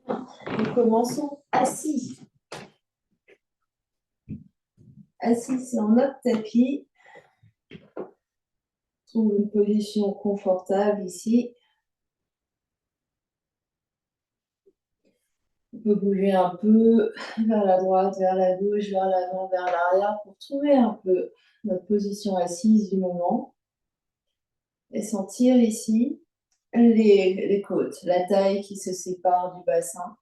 Nous commençons assis. Assis, c'est en notre tapis. Trouve une position confortable ici. On peut bouger un peu vers la droite, vers la gauche, vers l'avant, vers l'arrière pour trouver un peu notre position assise du moment. Et sentir ici les côtes, la taille qui se sépare du bassin.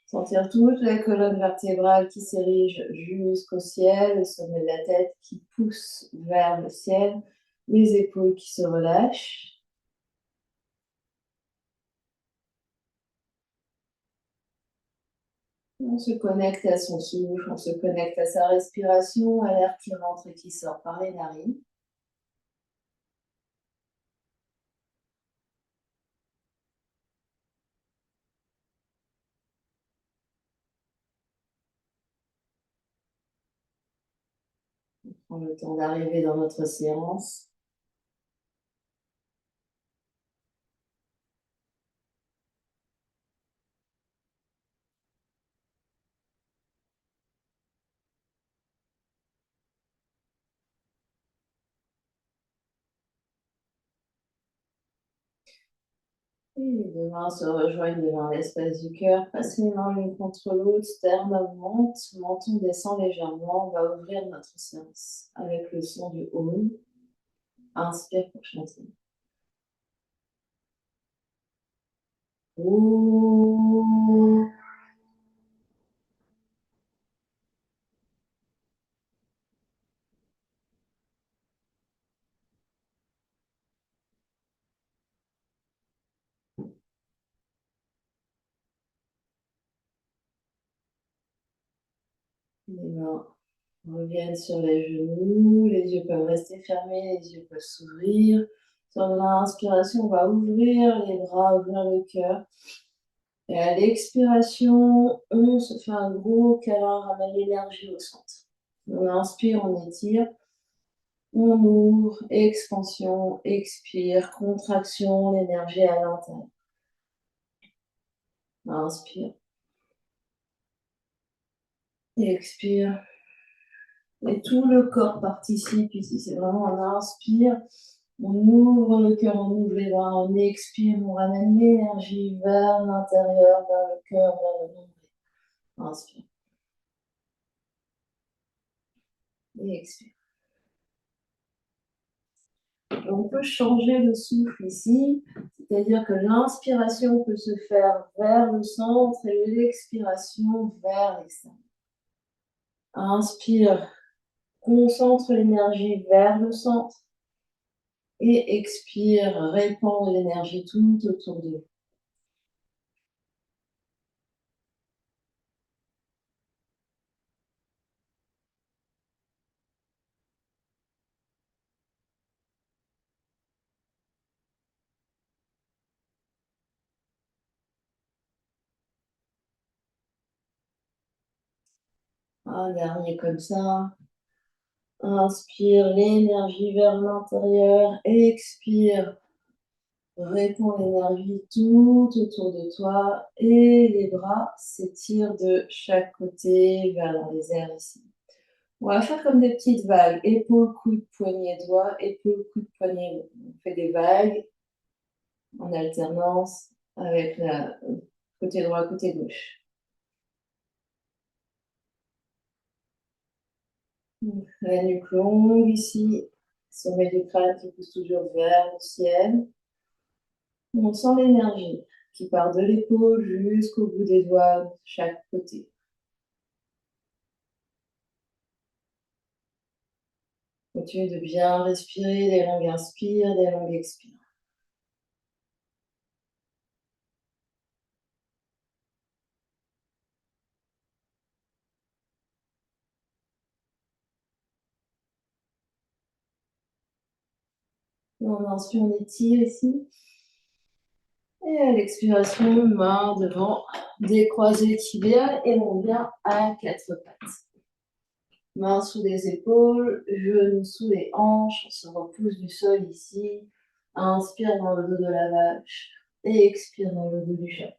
Sentir toute la colonne vertébrale qui s'érige jusqu'au ciel, le sommet de la tête qui pousse vers le ciel, les épaules qui se relâchent. On se connecte à son souffle, on se connecte à sa respiration, à l'air qui rentre et qui sort par les narines. On prend le temps d'arriver dans notre séance. Et les deux mains se rejoignent devant l'espace du cœur. Passe les mains l'une contre l'autre, sternum monte, menton descend légèrement. On va ouvrir notre séance avec le son du Om. Inspire pour chanter. Om. Les mains reviennent sur les genoux, les yeux peuvent rester fermés, les yeux peuvent s'ouvrir. Sur l'inspiration, on va ouvrir les bras, ouvrir le cœur. Et à l'expiration, on se fait un gros câlin, ramène l'énergie au centre. On inspire, on étire. On ouvre, expansion, expire, contraction, l'énergie à l'intérieur. Inspire. Expire. Et tout le corps participe ici. C'est vraiment un inspire. On ouvre le cœur, on ouvre les bras, on expire, on ramène l'énergie vers l'intérieur, vers le cœur, vers le nombril. Inspire. Et expire. On peut changer le souffle ici, c'est-à-dire que l'inspiration peut se faire vers le centre et l'expiration vers l'extérieur. Inspire, concentre l'énergie vers le centre et expire, répand l'énergie tout autour de vous. Un dernier comme ça. Inspire l'énergie vers l'intérieur, expire, répands l'énergie tout autour de toi et les bras s'étirent de chaque côté vers les airs ici. On va faire comme des petites vagues, épaules, coudes, poignets, doigts, épaules, coudes, poignets. On fait des vagues en alternance avec la côté droit, côté gauche. La nuque longue ici, sommet du crâne qui pousse toujours vers le ciel. On sent l'énergie qui part de l'épaule jusqu'au bout des doigts de chaque côté. Continue de bien respirer, des longues inspires, des longues expires. On inspire, on étire ici. Et à l'expiration, main devant, décroisé tibia et on vient à quatre pattes. Main sous les épaules, genoux sous les hanches, on se repousse du sol ici. Inspire dans le dos de la vache et expire dans le dos du chat.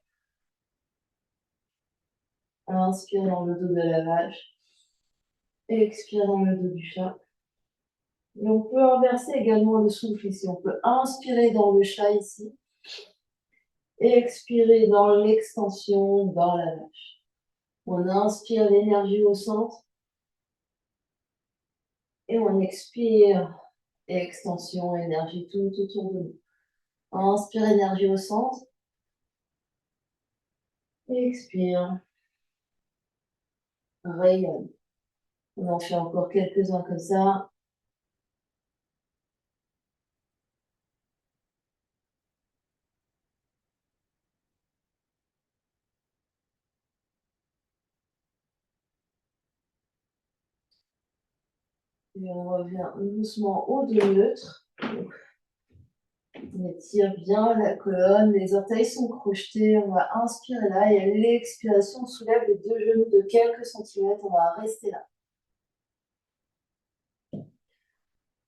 Inspire dans le dos de la vache. Expire dans le dos du chat. Et on peut inverser également le souffle ici. On peut inspirer dans le chat ici. Et expirer dans l'extension dans la vache. On inspire l'énergie au centre. Et on expire, extension, énergie tout autour de nous. Inspire, énergie au centre. Expire. Rayonne. On en fait encore quelques-uns comme ça. Et on revient doucement au dos neutre. On étire bien la colonne, les orteils sont crochetés. On va inspirer là et à l'expiration, on soulève les deux genoux de quelques centimètres. On va rester là.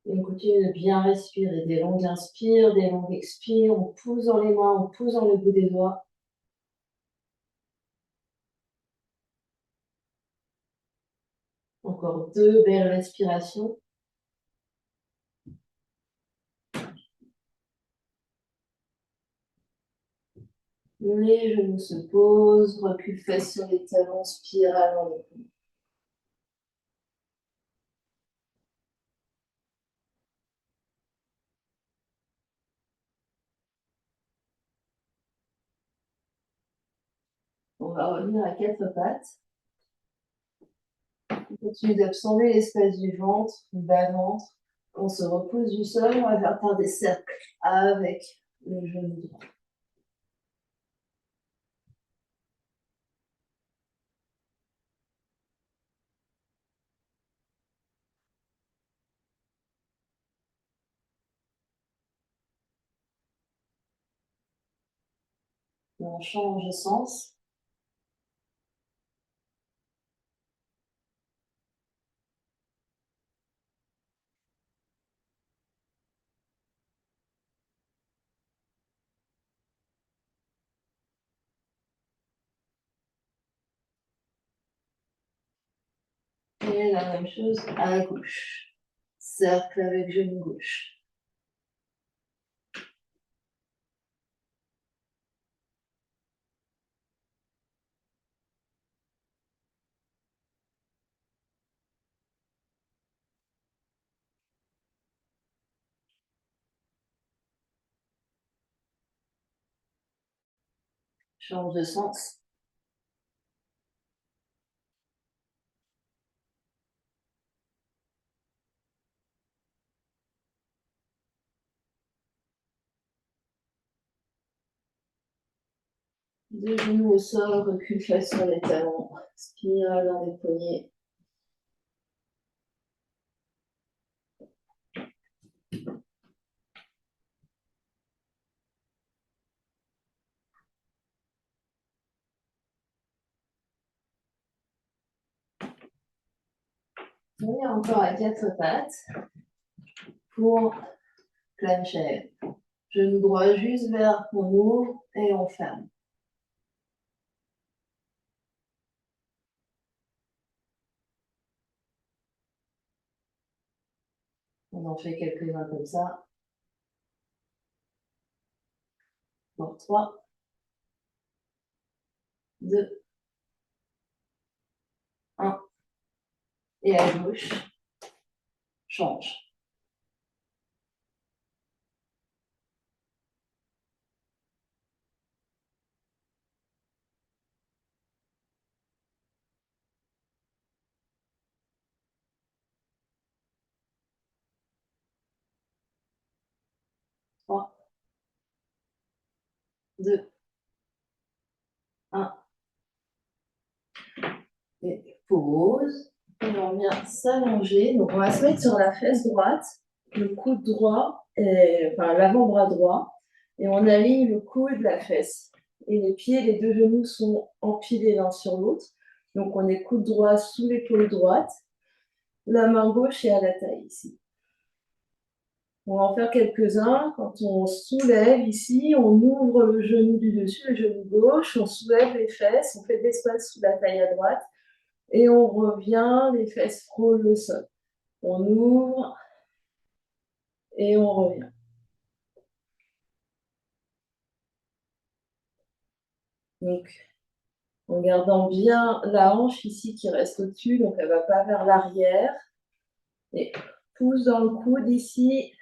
Et on continue de bien respirer. Des longues inspires, des longues expires. On pousse dans les mains, on pousse dans le bout des doigts. Encore deux belles respirations. Les genoux se posent, recul fesses sur les talons, spirale dans les poules. On va revenir à quatre pattes. On continue d'absorber l'espace du ventre, du bas-ventre. On se repose du sol, on va faire des cercles avec le genou droit. On change de sens. Et la même chose à gauche. Cercle avec genou gauche. Change de sens. Deux genoux au sol, recul face sur les talons. Spirale dans les poignets. On est encore à quatre pattes pour plancher. Genou droit juste vers, on ouvre et on ferme. On en fait quelques-uns comme ça. Pour 3, 2, 1. Et à gauche, change. Trois, 2, 1. Et pause. Et on vient s'allonger. Donc, on va se mettre sur la fesse droite, le coude droit, enfin l'avant-bras droit. Et on aligne le coude, la fesse. Et les pieds, les deux genoux sont empilés l'un sur l'autre. Donc, on est coude droit sous l'épaule droite. La main gauche est à la taille ici. On va en faire quelques-uns. Quand on soulève ici, on ouvre le genou du dessus, le genou gauche, on soulève les fesses, on fait de l'espace sous la taille à droite et on revient, les fesses frôlent le sol. On ouvre et on revient. Donc, en gardant bien la hanche ici qui reste au-dessus, donc elle ne va pas vers l'arrière. Et pousse dans le coude ici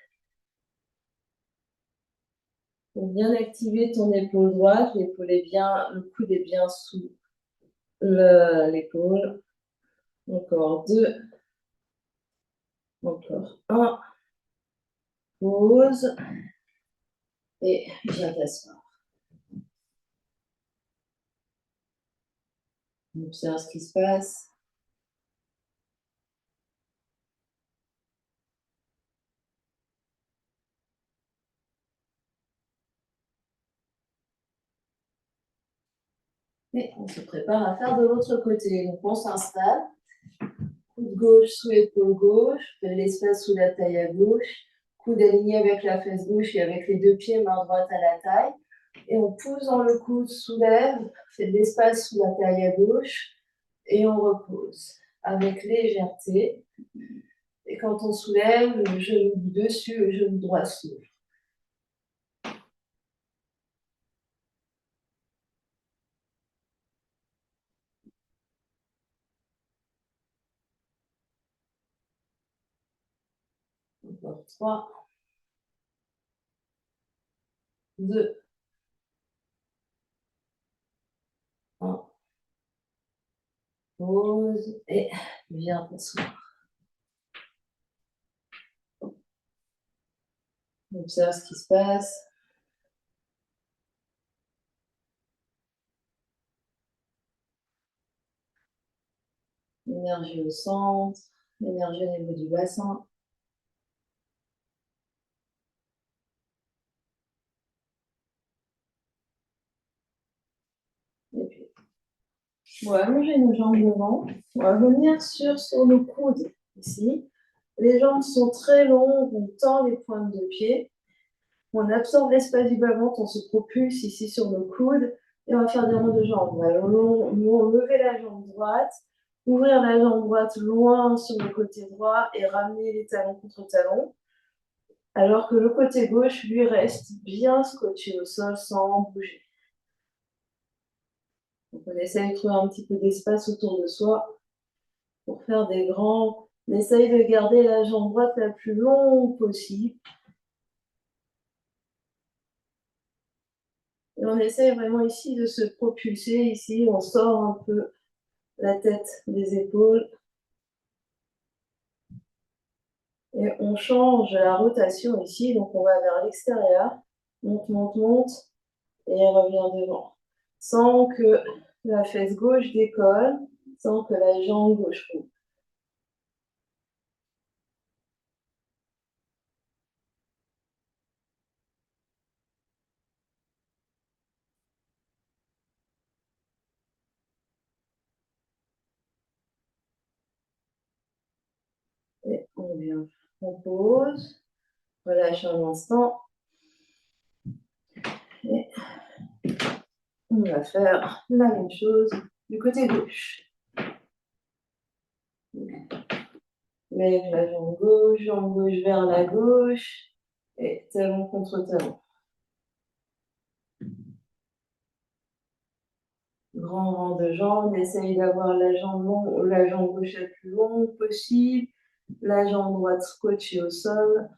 pour bien activer ton épaule droite. L'épaule est bien, le coude est bien sous l'épaule. Encore 2. Encore 1. Pause. Et viens t'asseoir. Observe ce qui se passe. Et on se prépare à faire de l'autre côté. Donc on s'installe. Coude gauche sous épaule gauche. Fait l'espace sous la taille à gauche. Coude aligné avec la fesse gauche et avec les 2 pieds, main droite à la taille. Et on pousse dans le coude, soulève, fait de l'espace sous la taille à gauche. Et on repose avec légèreté. Et quand on soulève, le genou du dessus, le genou droit s'ouvre. Encore 3, 2, 1. Pause et viens t'asseoir. Observe ce qui se passe. Énergie au centre, énergie au niveau du bassin. Et puis, on va allonger nos jambes devant. On va venir sur nos coudes ici. Les jambes sont très longues, on tend les pointes de pied. On absorbe l'espace du bas-ventre, on se propulse ici sur nos coudes et on va faire des ronds de jambes. On va lever la jambe droite, ouvrir la jambe droite loin sur le côté droit et ramener les talons contre talons, alors que le côté gauche, lui, reste bien scotché au sol sans bouger. Donc on essaye de trouver un petit peu d'espace autour de soi pour faire des grands. On essaye de garder la jambe droite la plus longue possible. Et on essaye vraiment ici de se propulser. Ici, on sort un peu la tête des épaules. Et on change la rotation ici. Donc, on va vers l'extérieur. Monte, monte, monte. Et on revient devant. Sans que la fesse gauche décolle. Sans que la jambe gauche roule. Et on vient. On pose. Relâche un instant. Et on va faire la même chose du côté gauche. Lève la jambe gauche vers la gauche et talon contre talon. Grand rang de jambes, essaye d'avoir la jambe gauche la plus longue possible, la jambe droite scotchée au sol.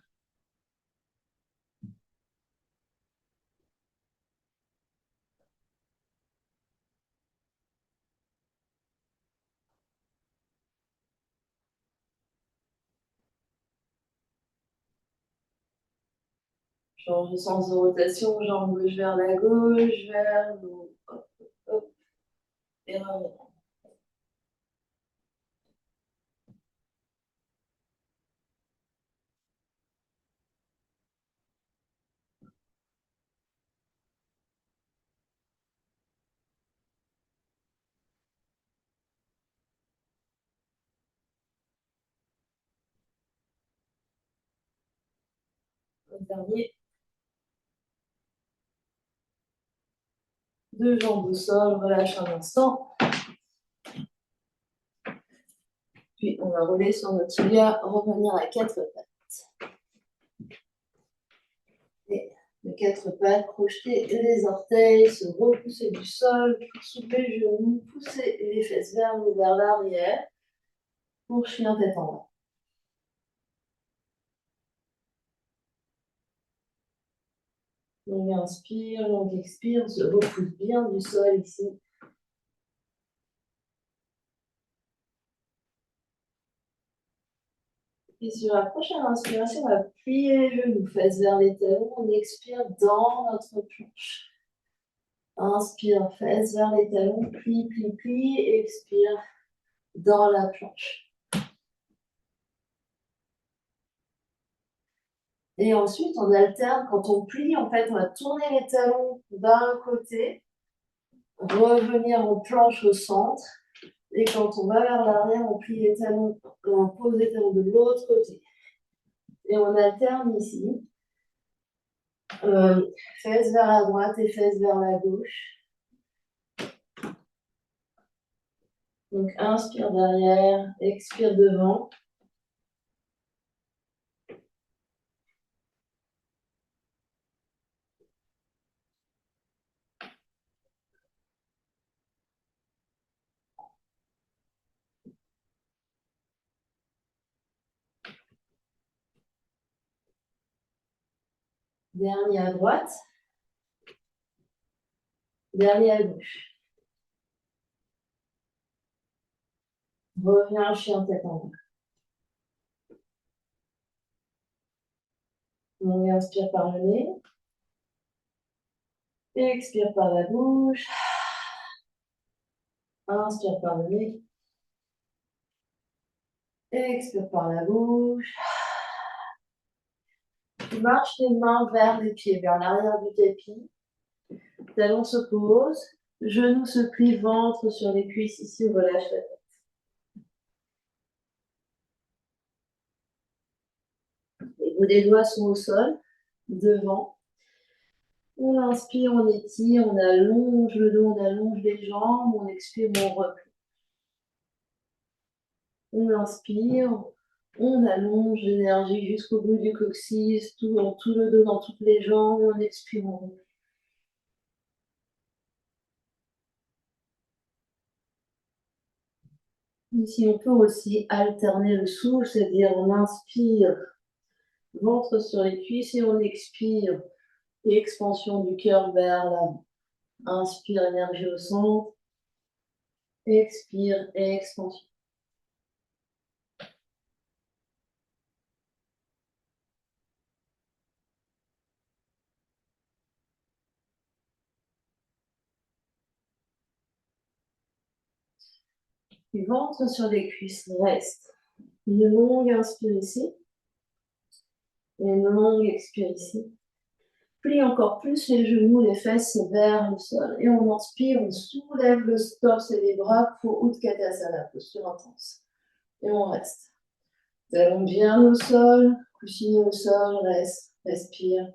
Change de sens de rotation, jambe gauche vers la gauche, vers le haut. Hop, hop, et revenons. le dernier. Deux jambes au sol, relâche un instant. Puis on va rouler sur notre tibia, revenir à quatre pattes. Et de quatre pattes, projeter les orteils, se repousser du sol, soulever les genoux, pousser les fesses vers l'arrière pour chien tête en bas. On inspire, on expire, on se repousse bien du sol ici. Et sur la prochaine inspiration, on va plier les genoux, fesses vers les talons. On expire dans notre planche. Inspire, fesses vers les talons, plie, plie, plie. Expire dans la planche. Et ensuite, on alterne. Quand on plie, en fait, on va tourner les talons d'un côté, revenir en planche au centre. Et quand on va vers l'arrière, on plie les talons, on pose les talons de l'autre côté. Et on alterne ici. Fesses vers la droite et fesses vers la gauche. Donc, inspire derrière, expire devant. Dernier à droite. Dernier à gauche. Reviens, chien tête en bas. On inspire par le nez. Expire par la bouche. Inspire par le nez. Expire par la bouche. Marche les mains vers les pieds, vers l'arrière du tapis. Talons se posent. Genoux se plient, ventre sur les cuisses. Ici, on relâche la tête. Les bouts des doigts sont au sol, devant. On inspire, on étire, on allonge le dos, on allonge les jambes. On expire, on replie. On inspire, on allonge l'énergie jusqu'au bout du coccyx, tout le dos, dans toutes les jambes. On expire, on replie. Ici, on peut aussi alterner le souffle, c'est-à-dire on inspire, ventre sur les cuisses et on expire. Et expansion du cœur vers l'avant. Inspire, énergie au centre. Expire, expansion. Puis ventre sur les cuisses, reste. Une longue inspire ici. Et une longue expire ici. Plie encore plus les genoux, les fesses vers le sol. Et on inspire, on soulève le torse et les bras pour Utkatasana, posture intense. Et on reste. Talons bien au sol, coussinet au sol, reste, respire.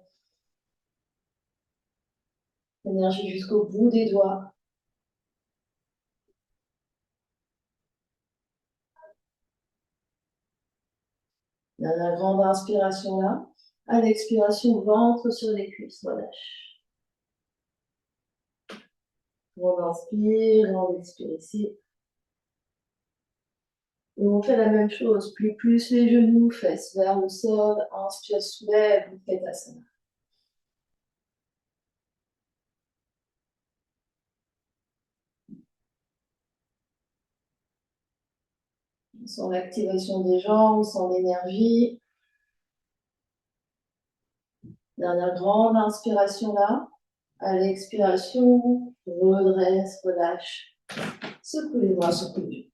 Énergie jusqu'au bout des doigts. La grande inspiration là. À l'expiration, ventre sur les cuisses, relâche. On inspire, on expire ici. Et on fait la même chose, plie plus les genoux, fesses vers le sol, inspire, soulève, Utkatasana. On sent l'activation des jambes, on sent l'énergie. Dernière grande inspiration là. À l'expiration, redresse, relâche. Secoue les bras, secoue les genoux.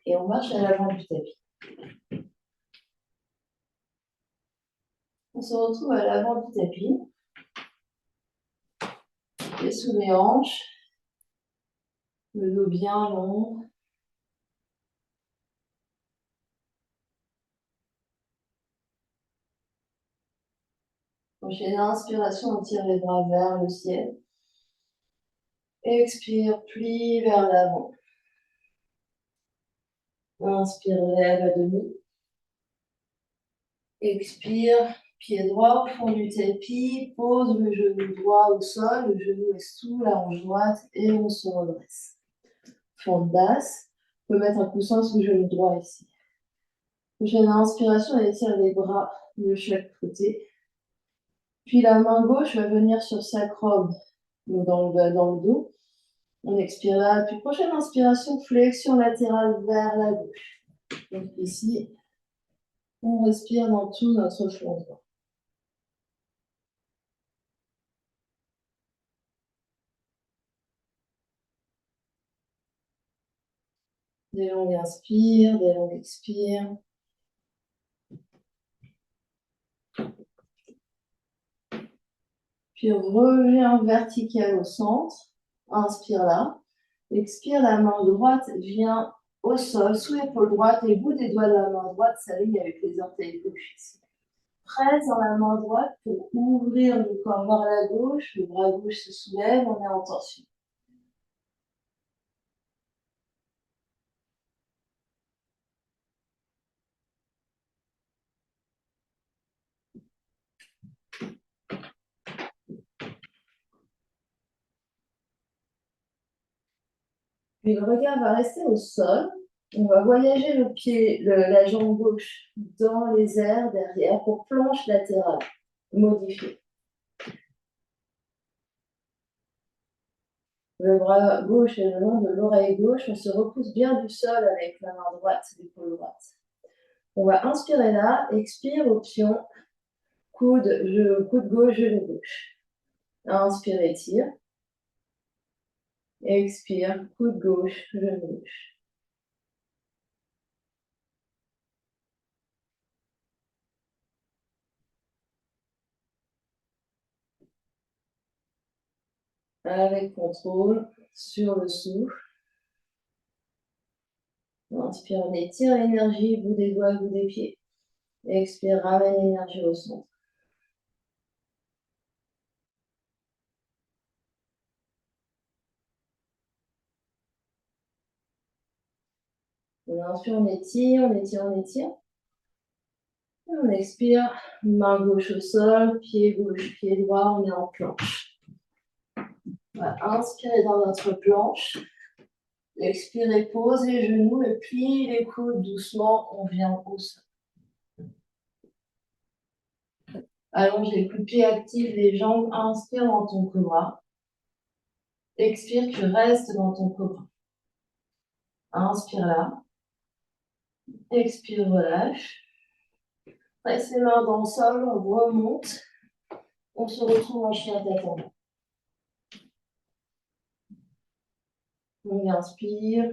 Et on marche à l'avant du tapis. On se retrouve à l'avant du tapis. Et sous les hanches. Le dos bien long. Prochaine inspiration, on tire les bras vers le ciel. Expire, plie vers l'avant. Inspire, lève à demi. Expire, pied droit au fond du tapis. Pose le genou droit au sol. Le genou est sous la hanche droite et on se redresse. Fond de basse. On peut mettre un coussin sous le genou droit ici. Prochaine inspiration, on étire les bras de chaque côté. Puis la main gauche va venir sur sacrum, dans le dos. On expire là. Puis prochaine inspiration, flexion latérale vers la gauche. Donc ici, on respire dans tout notre flanc droit. Des longues inspires, des longues expires. Puis reviens vertical au centre. Inspire là. Expire, la main droite vient au sol, sous l'épaule droite. Les bouts des doigts de la main droite s'alignent avec les orteils gauche ici. Presse dans la main droite pour ouvrir le corps vers la gauche. Le bras gauche se soulève, on est en torsion. Puis le regard va rester au sol. On va voyager le pied, la jambe gauche dans les airs derrière pour planche latérale modifiée. Le bras gauche est le long de l'oreille gauche. On se repousse bien du sol avec la main droite, l'épaule droite. On va inspirer là, expire, option, coude gauche, genou gauche. Inspire, étire. Expire, coude gauche, genou gauche. Avec contrôle, sur le souffle. Inspire, on étire l'énergie, bout des doigts, bout des pieds. Expire, ramène l'énergie au centre. On inspire, on étire, on étire, on étire. On expire, main gauche au sol, pied gauche, pied droit, on est en planche. On va inspirer dans notre planche. Expirez, pose les genoux et plie les coudes doucement, on vient au sol. Allonge les coups de pied, active les jambes, inspire dans ton cobra. Expire, tu restes dans ton cobra. Inspire là. Expire, relâche. Presse les mains dans le sol, on remonte. On se retrouve en chien tête en bas. On inspire,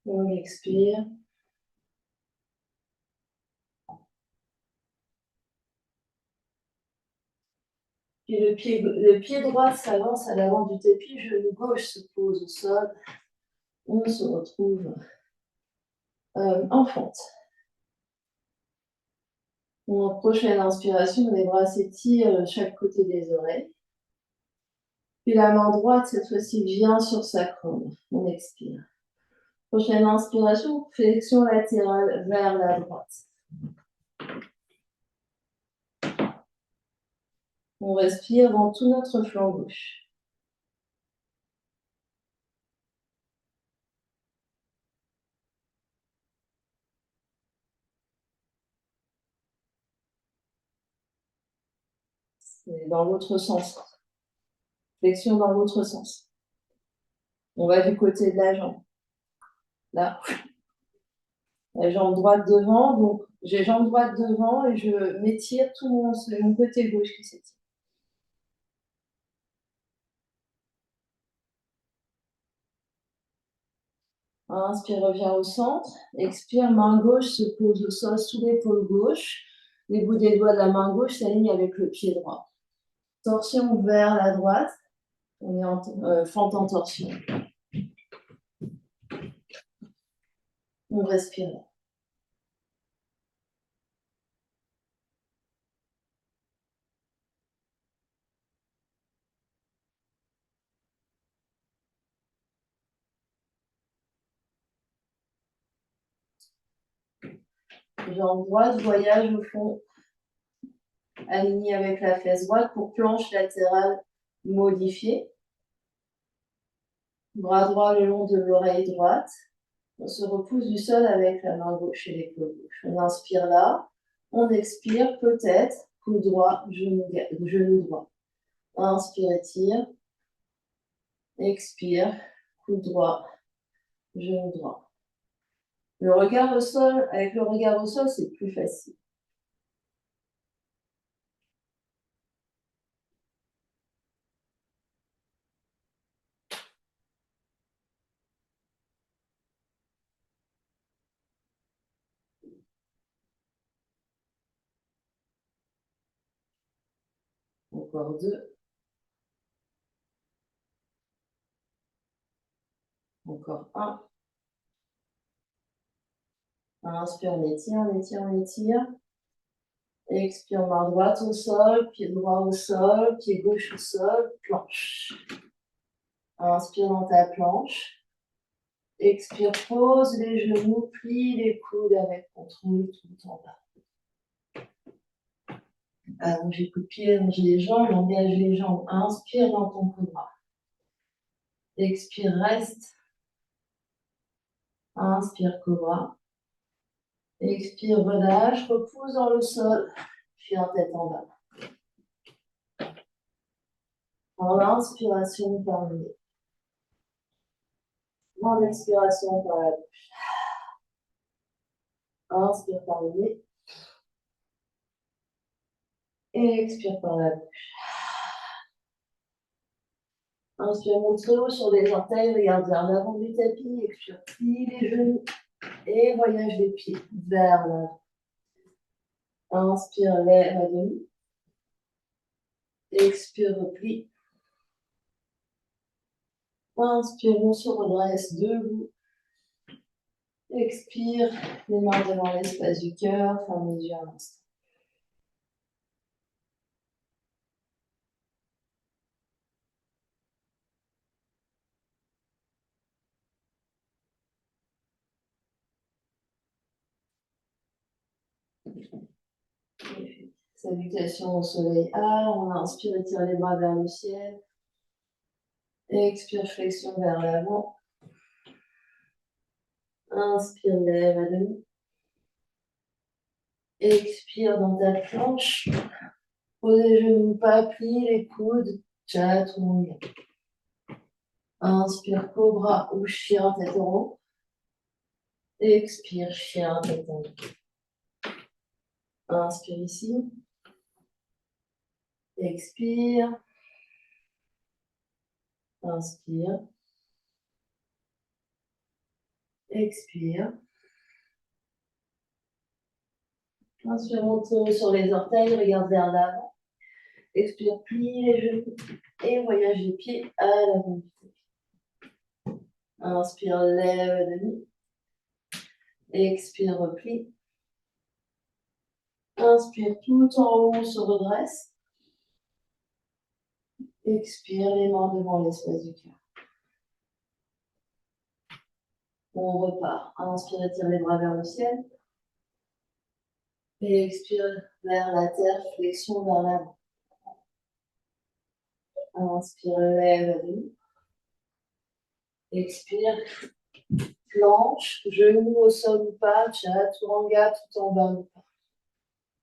on expire. Puis le pied droit s'avance à l'avant du tapis, le genou gauche se pose au sol. On se retrouve en fente. En prochaine inspiration, les bras s'étirent de chaque côté des oreilles. Puis la main droite, cette fois-ci, vient sur sacrum. On expire. Prochaine inspiration, flexion latérale vers la droite. On respire dans tout notre flanc gauche. C'est dans l'autre sens. Flexion dans l'autre sens. On va du côté de la jambe. Là. La jambe droite devant. Donc, j'ai jambe droite devant et je m'étire tout mon côté gauche qui s'étire. Inspire, reviens au centre. Expire, main gauche se pose au sol sous l'épaule gauche. Les bouts des doigts de la main gauche s'alignent avec le pied droit. Torsion vers la droite. On est en fente en torsion. On respire. Jambe droite, voyage au fond, aligné avec la fesse droite pour planche latérale modifiée. Bras droit le long de l'oreille droite. On se repousse du sol avec la main gauche et l'épaule gauche. On inspire là. On expire, peut-être, coude droit, genou droit. Inspire, étire. Expire, coude droit, genou droit. Le regard au sol, avec le regard au sol, c'est plus facile. Encore 2. Encore 1. Inspire, on étire, on étire, on étire. Expire, main droite au sol, pied droit au sol, pied gauche au sol, planche. Inspire dans ta planche. Expire, pose les genoux, plie les coudes avec contrôle tout en bas. Allongez coup de pied, allongez les jambes, engage les jambes. Inspire dans ton cobra. Expire, reste. Inspire, cobra. Expire, relâche, repousse dans le sol, puis en tête en bas. En inspiration par le nez. En expiration par la bouche. Inspire par le nez. Et expire par la bouche. Inspire, monte très haut sur les orteils, regarde vers l'avant du tapis. Expire, plie les genoux et voyage les pieds vers l'avant. Inspire, lève à demi. Expire, replie. Inspire, on se redresse debout. Expire, les mains devant l'espace du cœur, ferme les yeux un instant. Salutation au soleil A, on inspire, étire les bras vers le ciel. Expire, flexion vers l'avant. Inspire, lève à demi. Expire dans ta planche. Pose les genoux pas, plie les coudes. Chaturanga. Inspire, cobra ou chien tête en haut. Expire, chien tête en haut. Inspire ici. Expire. Inspire. Expire. Inspire, monte sur les orteils, regarde vers l'avant. Expire, plie les genoux et voyage les pieds à l'avant. Inspire, lève à demi. Expire, replie. Inspire, tout en haut, on se redresse. Expire, les mains devant l'espace du cœur. On repart. Inspire, étire les bras vers le ciel. Et expire vers la terre, flexion vers l'avant. Inspire, lève à demi. Expire, planche, genou au sol ou pas, chaturanga tout en bas ou pas.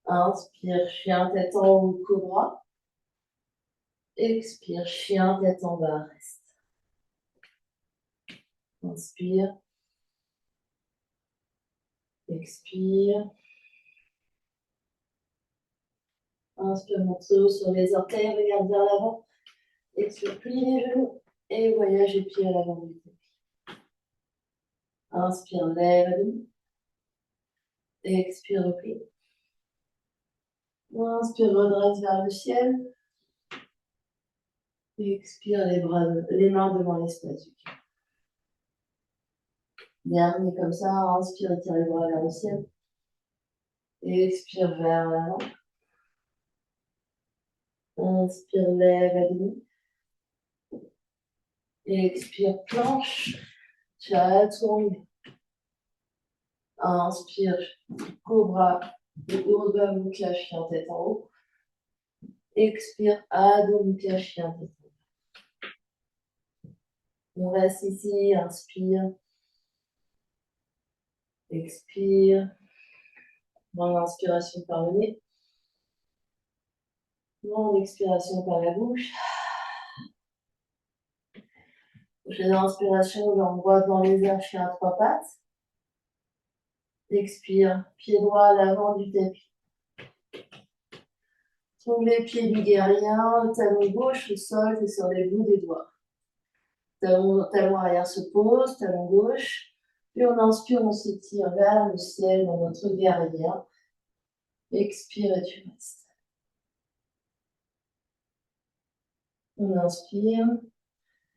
Inspire, chien tête en haut, cobra. Expire, chien tête en bas, reste. Inspire. Expire. Inspire, monte haut sur les orteils, regarde vers l'avant. Expire, plie les genoux et voyage les pieds à l'avant du tapis. Inspire, lève à demi. Expire, replie. Inspire, redresse vers le ciel. Expire, les mains devant l'espace du cœur. Dernier comme ça, inspire, étire les bras vers le ciel. Expire vers l'avant. Inspire, lève à demi. Expire, planche. Chaturanga. Inspire, cobra. Urdhva Mukha, chien tête en haut. Expire, Adho Mukha, chien tête en haut. On reste ici, inspire. Expire. Grande inspiration par le nez. Grande expiration par la bouche. Prochaine inspiration, jambes droites dans les airs, chien à trois pattes. Expire, pied droit à l'avant du tapis. Trouve les pieds du guerrier, talon gauche au sol et sur les bouts des doigts. Talon arrière se pose, talon gauche. Puis on inspire, on s'étire vers le ciel dans notre guerrier. Expire et tu restes. On inspire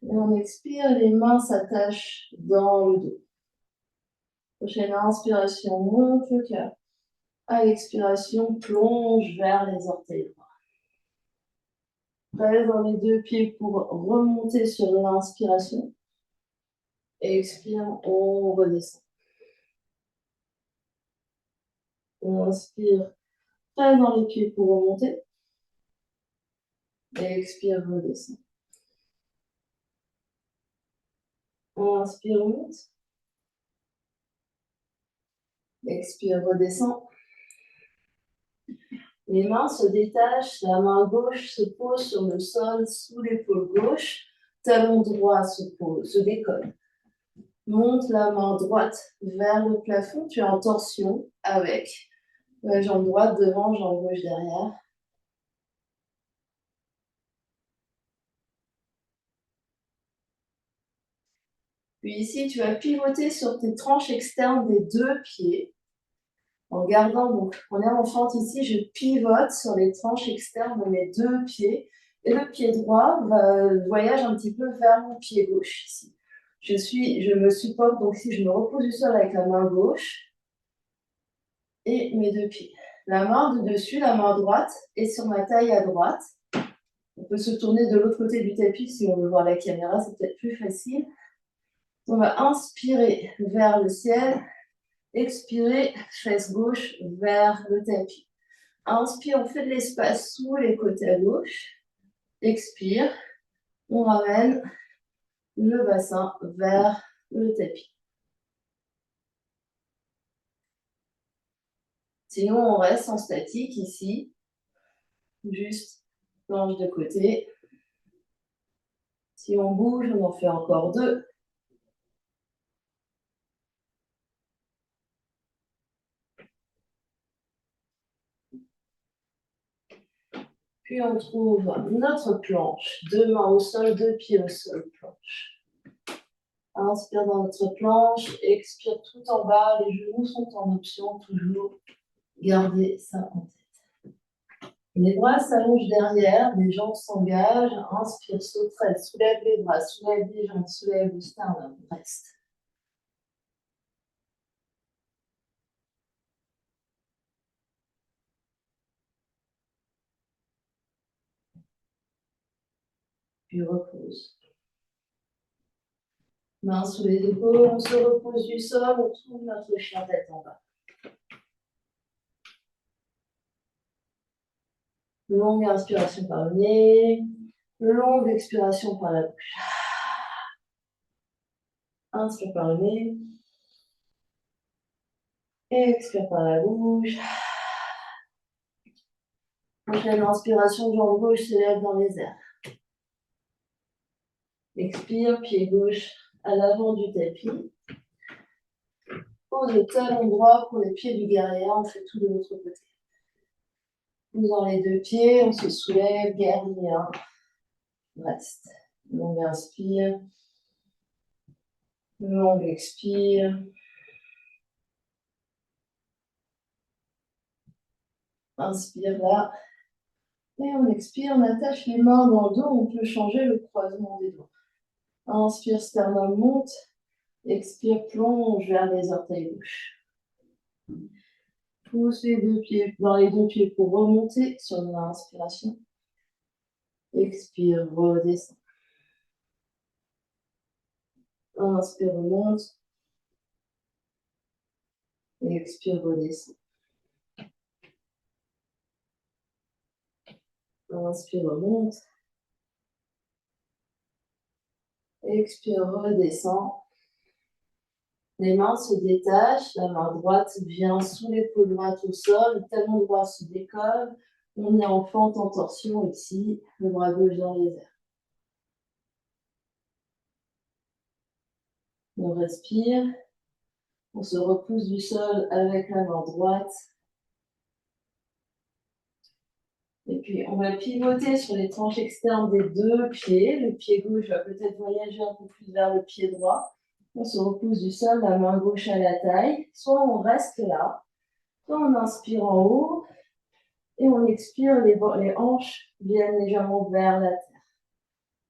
et on expire, les mains s'attachent dans le dos. Prochaine inspiration, monte le cœur. À l'expiration, plonge vers les orteils droits. Presse dans les deux pieds pour remonter sur l'inspiration. Expire, on redescend. On inspire, presse dans les pieds pour remonter. Expire, redescend. On inspire, monte. Expire, redescend. Les mains se détachent, la main gauche se pose sur le sol sous l'épaule gauche, talon droit se décolle. Monte la main droite vers le plafond, tu es en torsion avec la jambe droite devant, jambe gauche derrière. Puis ici, tu vas pivoter sur tes tranches externes des deux pieds. En gardant, donc, on est en fente ici, je pivote sur les tranches externes de mes deux pieds. Et le pied droit voyage un petit peu vers mon pied gauche ici. Je me supporte, donc si je me repose du sol avec la main gauche et mes deux pieds. La main de dessus, la main droite, est sur ma taille à droite. On peut se tourner de l'autre côté du tapis si on veut voir la caméra, c'est peut-être plus facile. On va inspirer vers le ciel. Expirez, fesse gauche vers le tapis. Inspire, on fait de l'espace sous les côtés à gauche. Expire, on ramène le bassin vers le tapis. Sinon, on reste en statique ici. Juste planche de côté. Si on bouge, on en fait encore deux. Puis on trouve notre planche. Deux mains au sol, deux pieds au sol, planche. Inspire dans notre planche, expire tout en bas, les genoux sont en option, toujours. Gardez ça en tête. Les bras s'allongent derrière, les jambes s'engagent. Inspire, sauterelle, soulève les bras, soulève les jambes, soulève le sternum, reste. Puis repose. Mains sous les épaules, on se repose du sol, on trouve notre chien tête en bas. Longue inspiration par le nez, longue expiration par la bouche. Inspire par le nez, expire par la bouche. Prochaine inspiration, jambe gauche s'élève dans les airs. Expire, pied gauche à l'avant du tapis. Pose le talon droit pour les pieds du guerrier, on fait tout de l'autre côté. Dans les deux pieds, on se soulève, guerrier. Reste. Longue inspire. Longue expire. Inspire là. Et on expire, on attache les mains dans le dos, on peut changer le croisement des doigts. Inspire, sternum monte. Expire, plonge vers les orteils gauches. Pousse les deux pieds dans les deux pieds pour remonter sur l'inspiration. Expire, redescend. Inspire, remonte. Expire, redescend. Inspire, remonte. Expire, redescend. Les mains se détachent, la main droite vient sous l'épaule droite au sol, le talon droit se décolle. On est en fente en torsion ici, le bras gauche dans les airs. On respire, on se repousse du sol avec la main droite. Et puis, on va pivoter sur les tranches externes des deux pieds. Le pied gauche va peut-être voyager un peu plus vers le pied droit. On se repousse du sol, la main gauche à la taille. Soit on reste là, soit on inspire en haut. Et on expire, les hanches viennent légèrement vers la terre.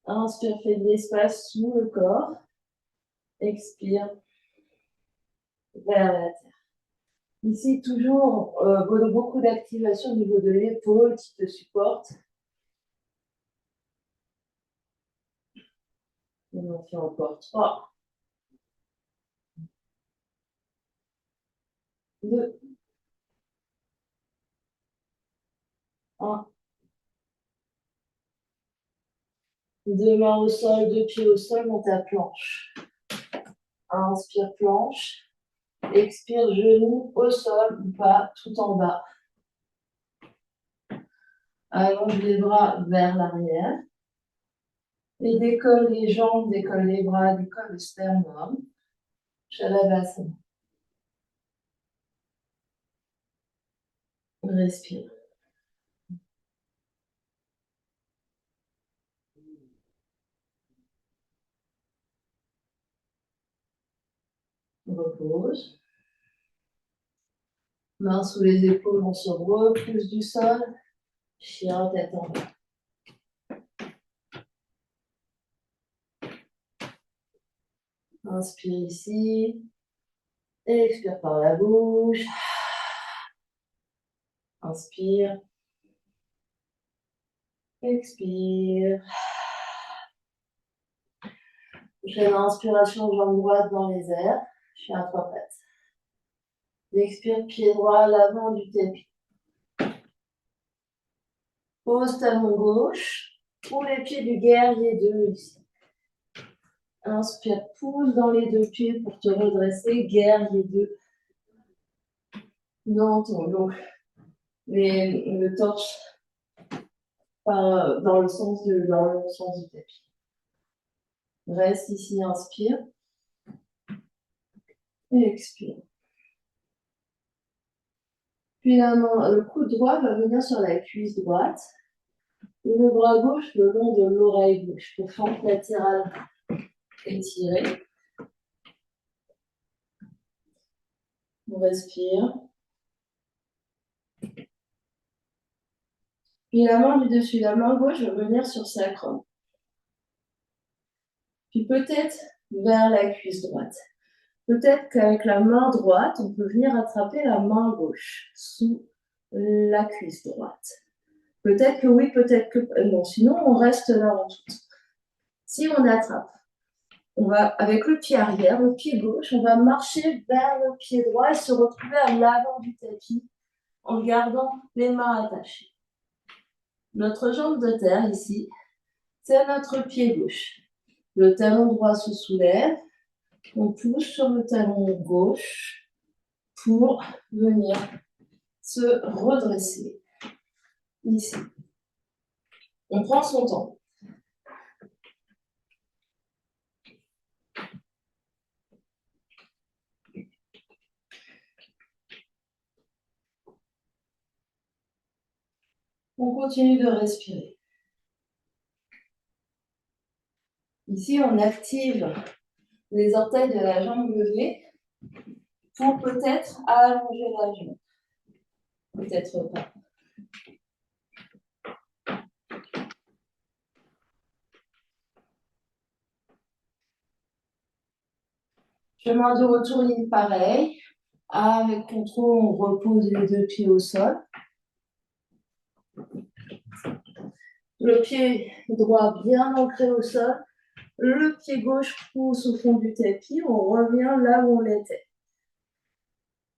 Inspire, fait de l'espace sous le corps. Expire, vers la terre. Ici, toujours beaucoup d'activation au niveau de l'épaule qui te supporte. On en fait encore 3, 2, 1. Deux mains au sol, deux pieds au sol, monte à planche. Inspire, planche. Expire, genou au sol ou pas, tout en bas. Allonge les bras vers l'arrière. Et décolle les jambes, décolle les bras, décolle le sternum. Shavasana. Respire. Repose. Mains sous les épaules, on se repousse du sol. Chien, tête en bas. Inspire ici. Expire par la bouche. Inspire. Expire. Prochaine inspiration, jambe droite dans les airs. Chien à 3 pattes. Expire, pied droit à l'avant du tapis. Pose talon gauche. Ou les pieds du guerrier 2 ici. Inspire, pousse dans les deux pieds pour te redresser. Guerrier 2. Dans ton dos. Le torse dans le sens du tapis. Reste ici, inspire. Et expire. Puis le coude droit va venir sur la cuisse droite. Et le bras gauche le long de l'oreille gauche. Pour fente latérale étirée. On respire. Puis la main du dessus, la main gauche va venir sur sacrum. Puis peut-être vers la cuisse droite. Peut-être qu'avec la main droite, on peut venir attraper la main gauche sous la cuisse droite. Peut-être que oui, peut-être que non. Sinon, on reste là en tout. Si on attrape, on va, avec le pied arrière, le pied gauche, on va marcher vers le pied droit et se retrouver à l'avant du tapis en gardant les mains attachées. Notre jambe de terre ici, c'est notre pied gauche. Le talon droit se soulève, on pousse sur le talon gauche pour venir se redresser ici. On prend son temps. On continue de respirer. Ici, on active les orteils de la jambe levée pour peut-être allonger la jambe. Peut-être pas. Chemin de retour, ligne pareil. Avec contrôle, on repose les deux pieds au sol. Le pied droit bien ancré au sol. Le pied gauche pousse au fond du tapis. On revient là où on était.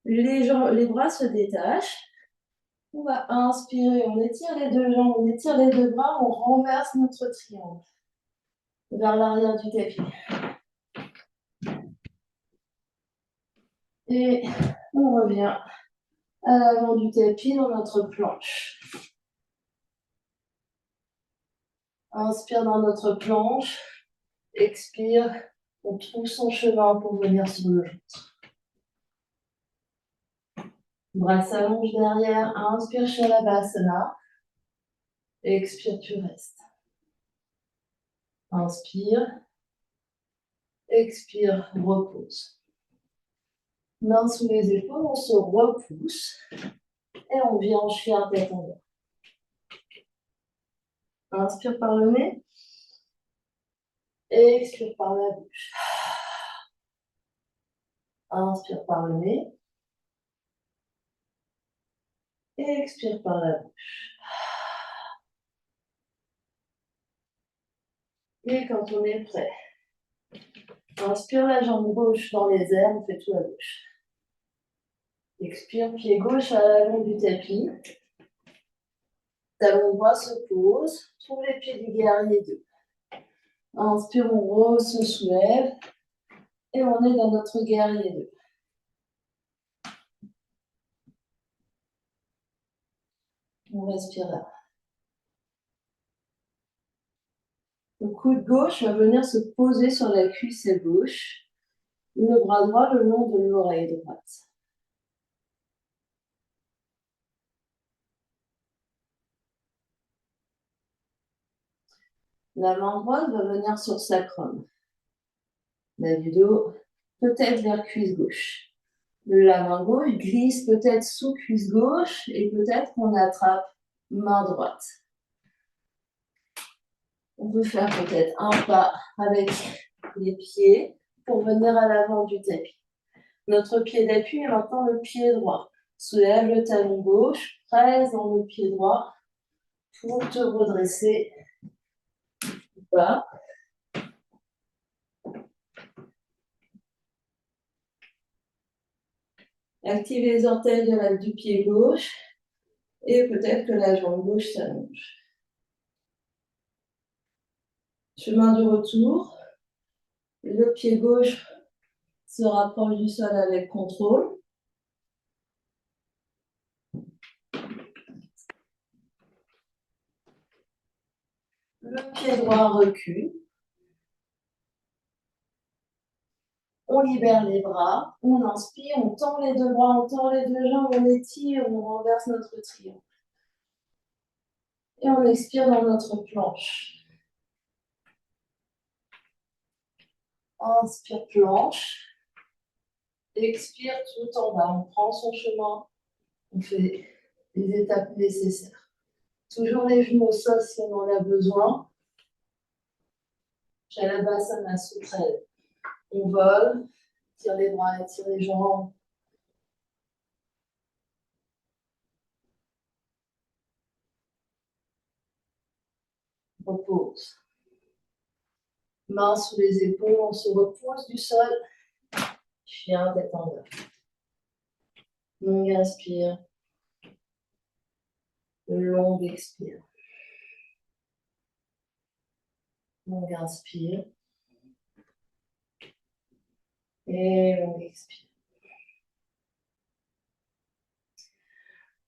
Les bras se détachent. On va inspirer, on étire les deux jambes, on étire les deux bras, on renverse notre triangle vers l'arrière du tapis. Et on revient à l'avant du tapis dans notre planche. Inspire dans notre planche, expire, on trouve son chemin pour venir sur le ventre. Bras s'allonge derrière, inspire Shalabhasana, expire, tu restes. Inspire, expire, repose. Mains sous les épaules, on se repousse et on vient en chien tête en bas. Inspire par le nez, expire par la bouche. Inspire par le nez, expire par la bouche. Et quand on est prêt, inspire la jambe gauche dans les airs, on fait tout à gauche. Expire, pied gauche à l'avant du tapis. Talon droit se pose, trouve les pieds du guerrier 2. Inspire, on se soulève et on est dans notre guerrier 2. On respire là. Le coude gauche va venir se poser sur la cuisse gauche, le bras droit le long de l'oreille droite. La main droite va venir sur sacrum. Bas du dos, peut-être vers cuisse gauche. La main gauche glisse peut-être sous cuisse gauche et peut-être qu'on attrape main droite. On peut faire peut-être un pas avec les pieds pour venir à l'avant du tapis. Notre pied d'appui est maintenant le pied droit. Soulève le talon gauche, presse dans le pied droit pour te redresser bas. Active les orteils du pied gauche et peut-être que la jambe gauche s'allonge. Chemin du retour. Le pied gauche se rapproche du sol avec contrôle. Le pied droit recule. On libère les bras, on inspire, on tend les deux bras, on tend les deux jambes, on étire, on renverse notre triangle. Et on expire dans notre planche. Inspire, planche. Expire tout en bas. On prend son chemin. On fait les étapes nécessaires. Toujours les genoux au sol si on en a besoin. Shalabhasana souterraine. On vole, tire les bras, tire les jambes. Repose. Mains sous les épaules, on se repose du sol. Chien tête en bas. Longue inspire. Longue expire. Longue inspire. Et longue expire.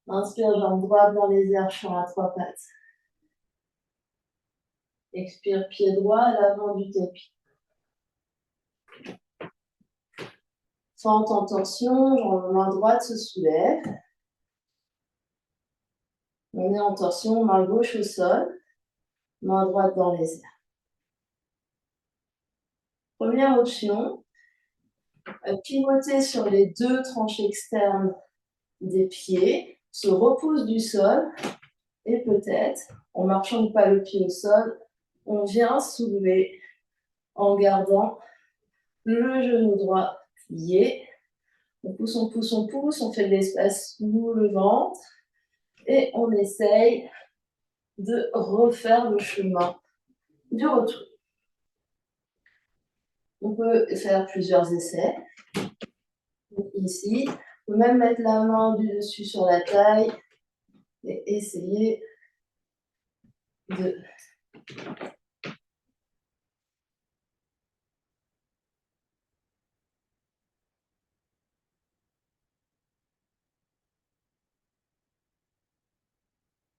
Inspire, jambe droite dans les airs, chant à trois pattes. Expire, pied droit à l'avant du tapis. Fente en torsion, main droite se soulève. On est en torsion, main gauche au sol, main droite dans les airs. Première option, pivoter sur les deux tranches externes des pieds, se repose du sol et peut-être, en marchant pas le pied au sol, on vient soulever en gardant le genou droit plié. On pousse, on pousse, on pousse, on fait de l'espace sous le ventre et on essaye de refaire le chemin du retour. On peut faire plusieurs essais. Donc ici, on peut même mettre la main du dessus sur la taille et essayer de...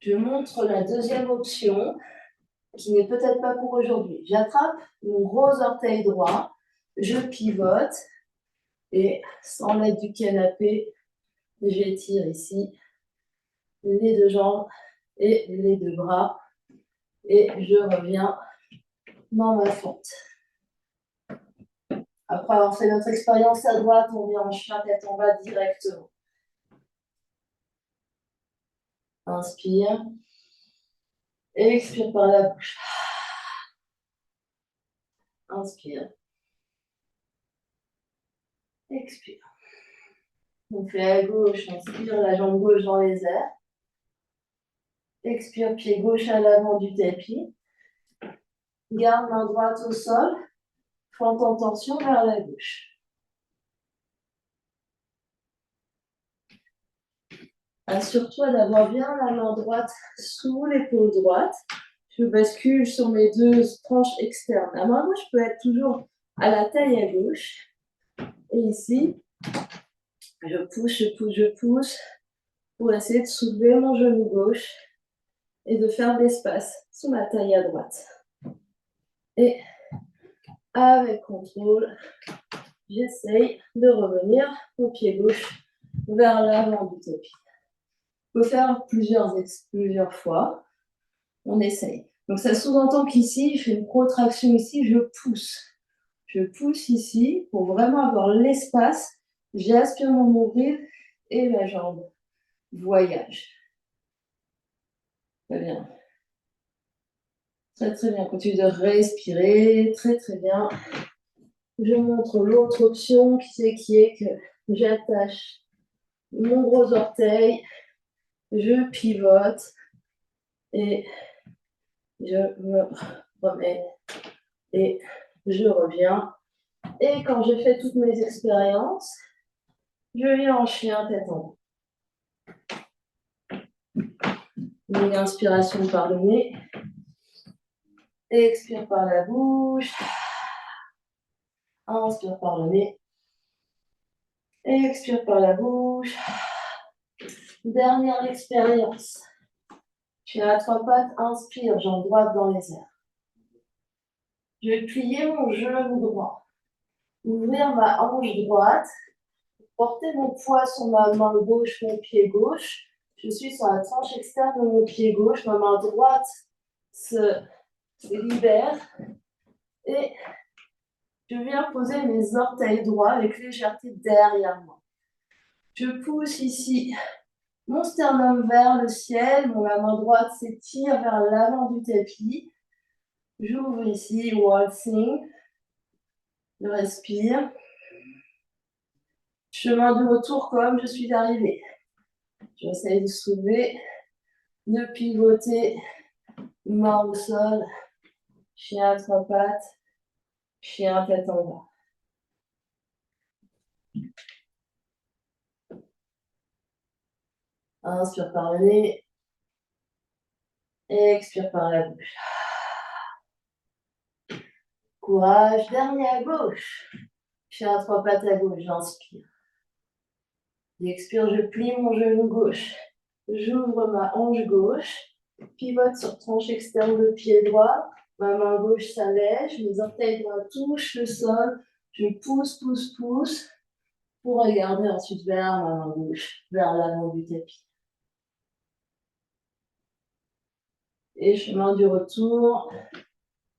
Je montre la deuxième option, qui n'est peut-être pas pour aujourd'hui. J'attrape mon gros orteil droit, je pivote et sans l'aide du canapé, j'étire ici les deux jambes et les deux bras et je reviens dans ma fente. Après avoir fait notre expérience à droite, on vient en chien tête en bas directement. Inspire. Expire par la bouche. Inspire. Expire. On fait à gauche, inspire la jambe gauche dans les airs. Expire, pied gauche à l'avant du tapis. Garde main droite au sol. Fente en torsion vers la gauche. Assure-toi d'avoir bien la main droite sous l'épaule droite. Je bascule sur mes deux tranches externes. La main gauche peut être toujours à la taille à gauche. Et ici, je pousse, je pousse, je pousse pour essayer de soulever mon genou gauche et de faire de l'espace sous ma taille à droite. Et avec contrôle, j'essaye de revenir au pied gauche vers l'avant du tapis. On peut faire plusieurs fois. On essaye. Donc ça sous-entend qu'ici, je fais une protraction ici, je pousse. Je pousse ici pour vraiment avoir l'espace. J'aspire mon nombril et la jambe voyage. Très bien. Très très bien. Continue de respirer. Très très bien. Je montre l'autre option qui est que j'attache mon gros orteil, je pivote et je me remets et je reviens. Et quand j'ai fait toutes mes expériences, je viens en chien tête en haut. Une inspiration par le nez. Expire par la bouche. Inspire par le nez. Expire par la bouche. Dernière expérience. Chien à trois pattes, inspire, jambe droite dans les airs. Je vais plier mon genou droit. Ouvrir ma hanche droite. Porter mon poids sur ma main gauche, mon pied gauche. Je suis sur la tranche externe de mon pied gauche. Ma main droite se libère. Et je viens poser mes orteils droits avec légèreté derrière moi. Je pousse ici mon sternum vers le ciel. Ma main droite s'étire vers l'avant du tapis. J'ouvre ici, waltzing. Je respire. Chemin de retour comme je suis arrivée. J'essaie de soulever, de pivoter, main au sol, chien à trois pattes, chien tête en bas. Inspire par le nez, expire par la bouche. Courage, dernier à gauche. Chien à trois pattes à gauche, j'inspire. J'expire, je plie mon genou gauche. J'ouvre ma hanche gauche. Pivote sur tranche externe de pied droit. Ma main gauche s'allège. Mes orteils droits touchent le sol. Je pousse, pousse, pousse. Pour regarder ensuite vers ma main gauche, vers l'avant du tapis. Et chemin du retour,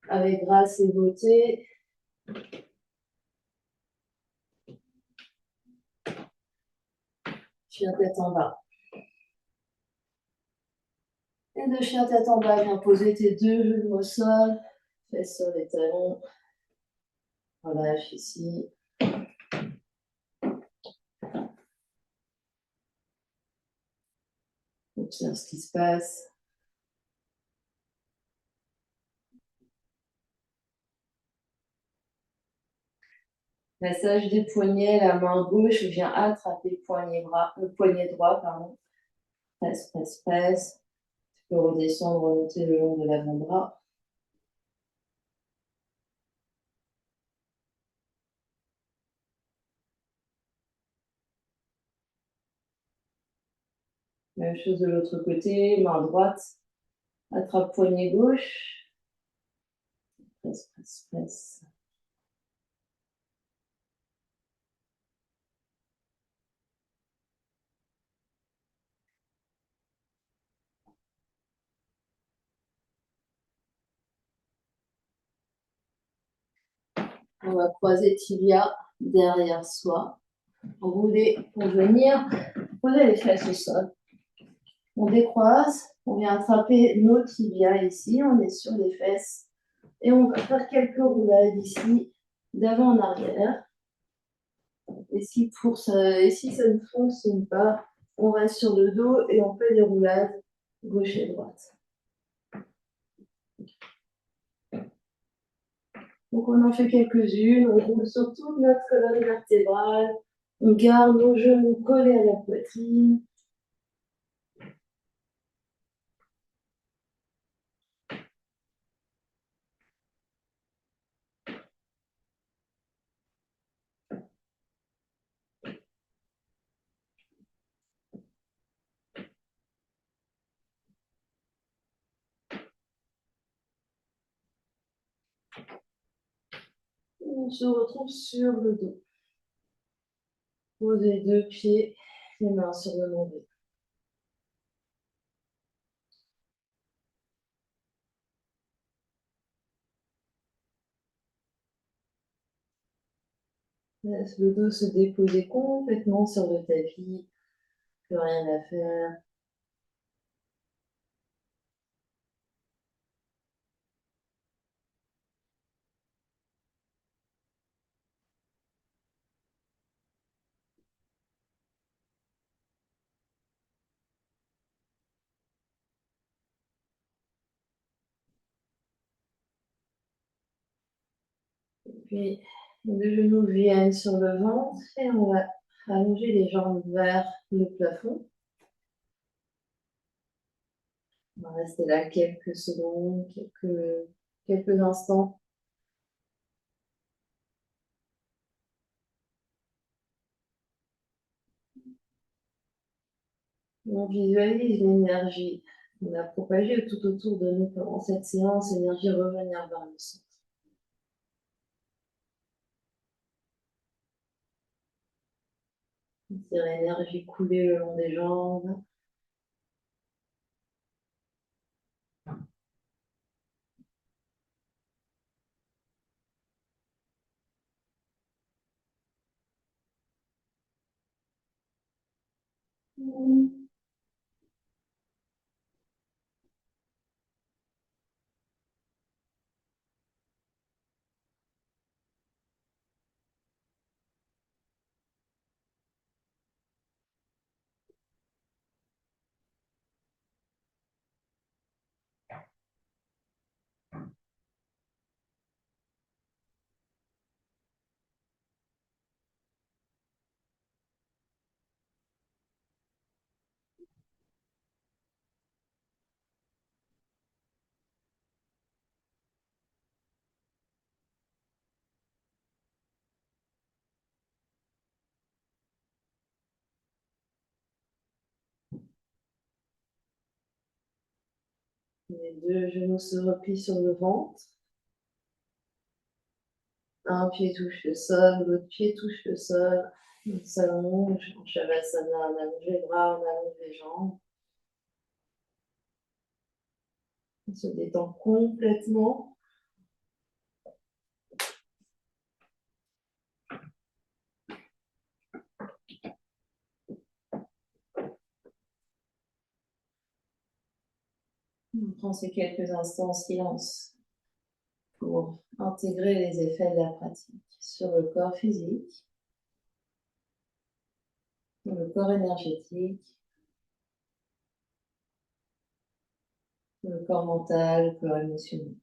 avec grâce et beauté. Chien tête en bas. Et de chien tête en bas, viens poser tes deux genoux au sol, fesses sur les talons. Relâche ici. observe ce qui se passe. Massage des poignets, la main gauche vient attraper le poignet droit, pardon. Presse, presse, presse. Tu peux redescendre, remonter le long de l'avant-bras. Même chose de l'autre côté, main droite, attrape poignet gauche. Presse, presse, presse. On va croiser tibia derrière soi. Rouler pour venir poser les fesses au sol. On décroise, on vient attraper nos tibias ici, on est sur les fesses. Et on va faire quelques roulades ici, d'avant en arrière. Et si ça ne fonctionne pas, on reste sur le dos et on fait des roulades gauche et droite. Donc on en fait quelques-unes, on roule sur toute notre colonne vertébrale, on garde nos genoux collés à la poitrine. On se retrouve sur le dos. Posez deux pieds, les mains sur le nombril. Laisse le dos se déposer complètement sur le tapis. Plus rien à faire. Puis les deux genoux viennent sur le ventre et on va allonger les jambes vers le plafond. On va rester là quelques secondes, quelques instants. On visualise l'énergie qu'on a propagée tout autour de nous pendant cette séance, l'énergie revenir vers le centre. C'est l'énergie couler le long des jambes. Les deux genoux se replient sur le ventre. Un pied touche le sol, l'autre pied touche le sol. On s'allonge, en Shavasana, on allonge les bras, on allonge les jambes. On se détend complètement. On prend ces quelques instants en silence pour intégrer les effets de la pratique sur le corps physique, sur le corps énergétique, le corps mental, le corps émotionnel.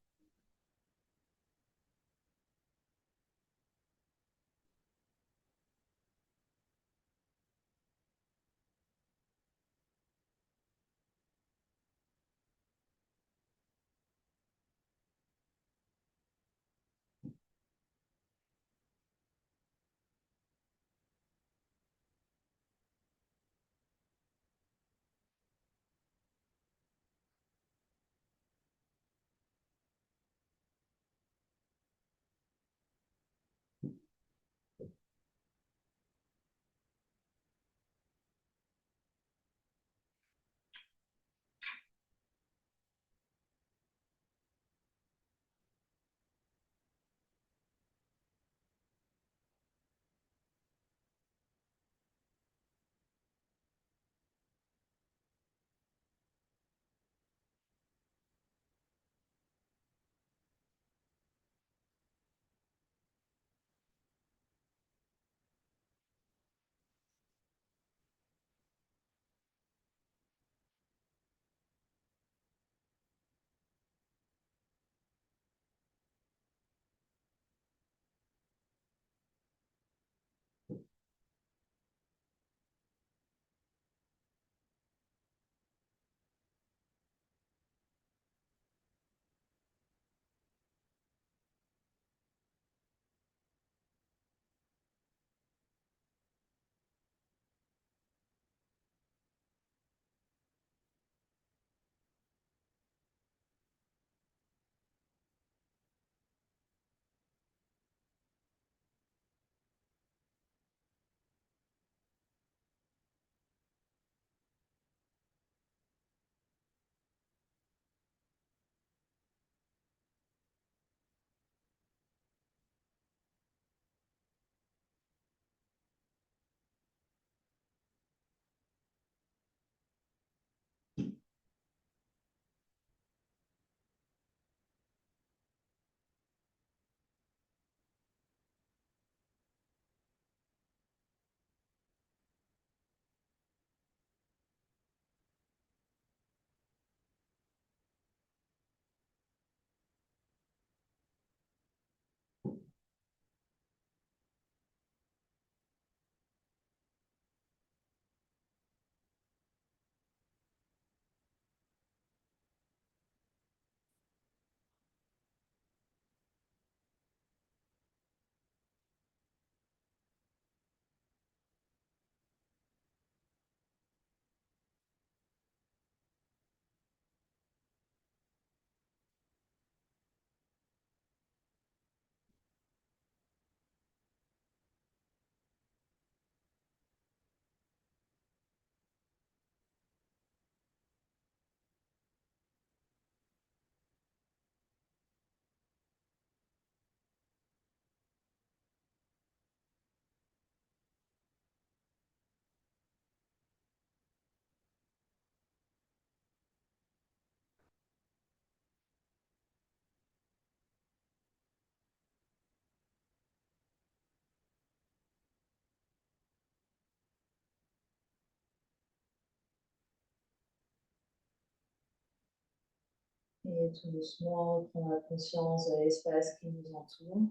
Et tout doucement, prendre conscience de l'espace qui nous entoure.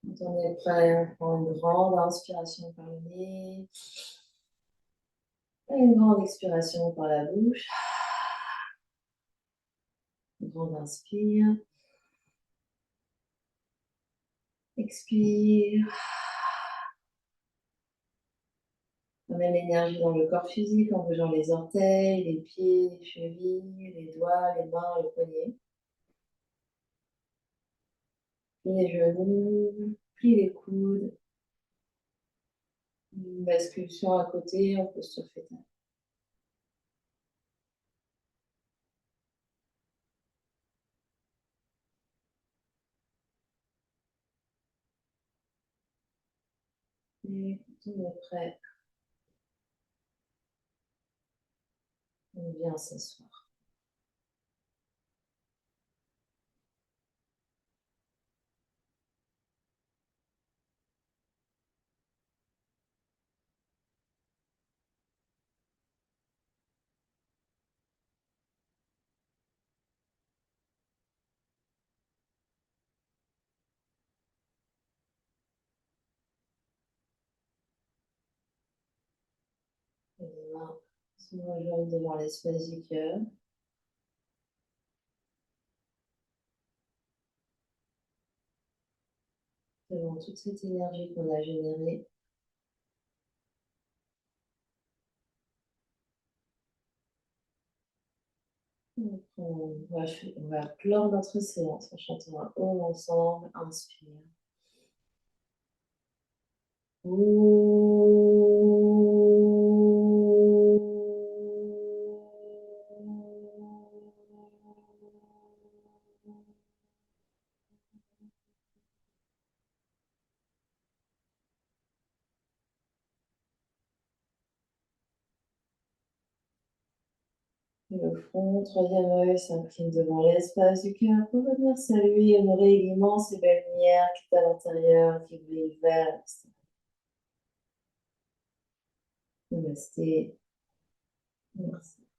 Quand on est prêt, on prend une grande inspiration par le nez et une grande expiration par la bouche. Une grande inspire. Expire. On met l'énergie dans le corps physique en bougeant les orteils, les pieds, les chevilles, les doigts, les mains, les poignets. Plie les genoux, plie les coudes. Une bascule sur un côté en posture fétale. Et quand on est prêt, on vient s'asseoir. se rejoignent devant l'espace du cœur. Devant toute cette énergie qu'on a générée. Donc, on va clore notre séance en chantant un Om ensemble. Inspire. Le front, troisième œil s'incline devant l'espace du cœur pour venir saluer et honorer l'immense et belle lumière qui est à l'intérieur, qui brille vers l'extérieur. Namasté. Merci.